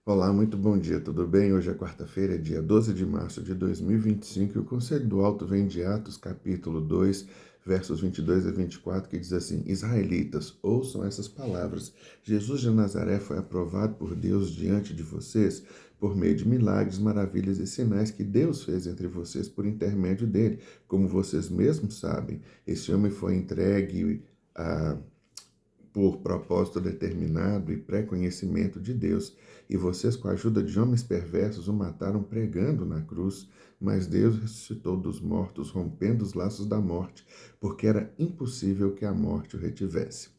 Olá, muito bom dia, tudo bem? Hoje é quarta-feira, dia 12 de março de 2025 e o Conselho do Alto vem de Atos, capítulo 2, versos 22 a 24, que diz assim: Israelitas, ouçam essas palavras. Jesus de Nazaré foi aprovado por Deus diante de vocês por meio de milagres, maravilhas e sinais que Deus fez entre vocês por intermédio dele. Como vocês mesmos sabem, esse homem foi entregue a por propósito determinado e pré-conhecimento de Deus, e vocês, com a ajuda de homens perversos, o mataram pregando na cruz, mas Deus ressuscitou dos mortos, rompendo os laços da morte, porque era impossível que a morte o retivesse.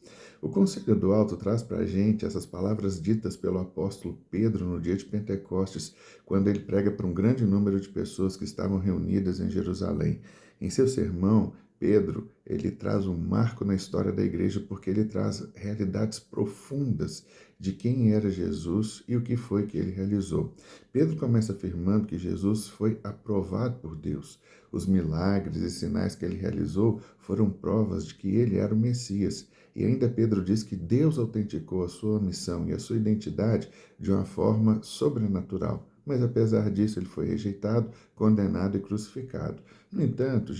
O Conselho do Alto traz para a gente essas palavras ditas pelo apóstolo Pedro no dia de Pentecostes, quando ele prega para um grande número de pessoas que estavam reunidas em Jerusalém. Em seu sermão, Pedro, ele traz um marco na história da igreja porque ele traz realidades profundas de quem era Jesus e o que foi que ele realizou. Pedro começa afirmando que Jesus foi aprovado por Deus. Os milagres e sinais que ele realizou foram provas de que ele era o Messias. E ainda Pedro diz que Deus autenticou a sua missão e a sua identidade de uma forma sobrenatural. Mas apesar disso, ele foi rejeitado, condenado e crucificado. No entanto,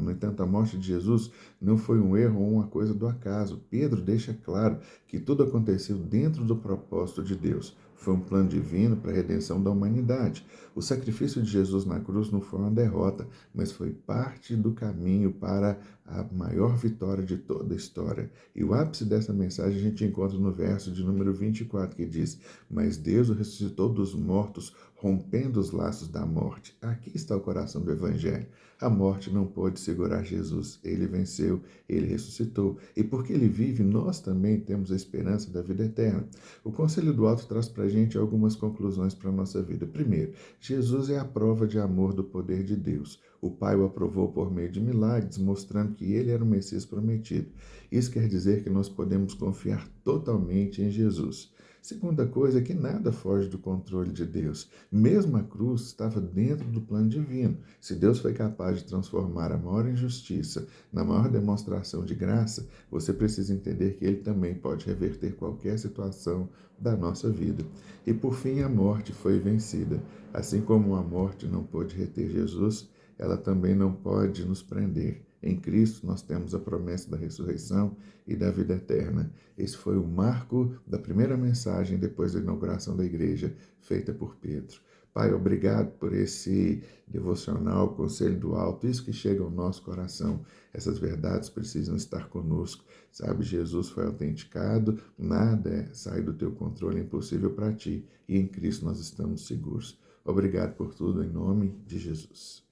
no entanto, a morte de Jesus não foi um erro ou uma coisa do acaso. Pedro deixa claro que tudo aconteceu dentro do propósito de Deus. Foi um plano divino para a redenção da humanidade. O sacrifício de Jesus na cruz não foi uma derrota, mas foi parte do caminho para a maior vitória de toda a história. E o ápice dessa mensagem a gente encontra no verso de número 24, que diz: Mas Deus o ressuscitou dos mortos, rompendo os laços da morte. Aqui está o coração do Evangelho. A morte não pôde segurar Jesus. Ele venceu, ele ressuscitou. E porque ele vive, nós também temos a esperança da vida eterna. O Conselho do Alto traz para a gente algumas conclusões para a nossa vida. Primeiro, Jesus é a prova de amor do poder de Deus. O Pai o aprovou por meio de milagres, mostrando que ele era o Messias prometido. Isso quer dizer que nós podemos confiar totalmente em Jesus. Segunda coisa é que nada foge do controle de Deus. Mesmo a cruz estava dentro do plano divino. Se Deus foi capaz de transformar a maior injustiça na maior demonstração de graça, você precisa entender que Ele também pode reverter qualquer situação da nossa vida. E por fim, a morte foi vencida. Assim como a morte não pôde reter Jesus, ela também não pode nos prender. Em Cristo nós temos a promessa da ressurreição e da vida eterna. Esse foi o marco da primeira mensagem depois da inauguração da igreja, feita por Pedro. Pai, obrigado por esse devocional, Conselho do Alto, isso que chega ao nosso coração. Essas verdades precisam estar conosco. Sabe, Jesus foi autenticado, nada sai do teu controle, é impossível para ti. E em Cristo nós estamos seguros. Obrigado por tudo, em nome de Jesus.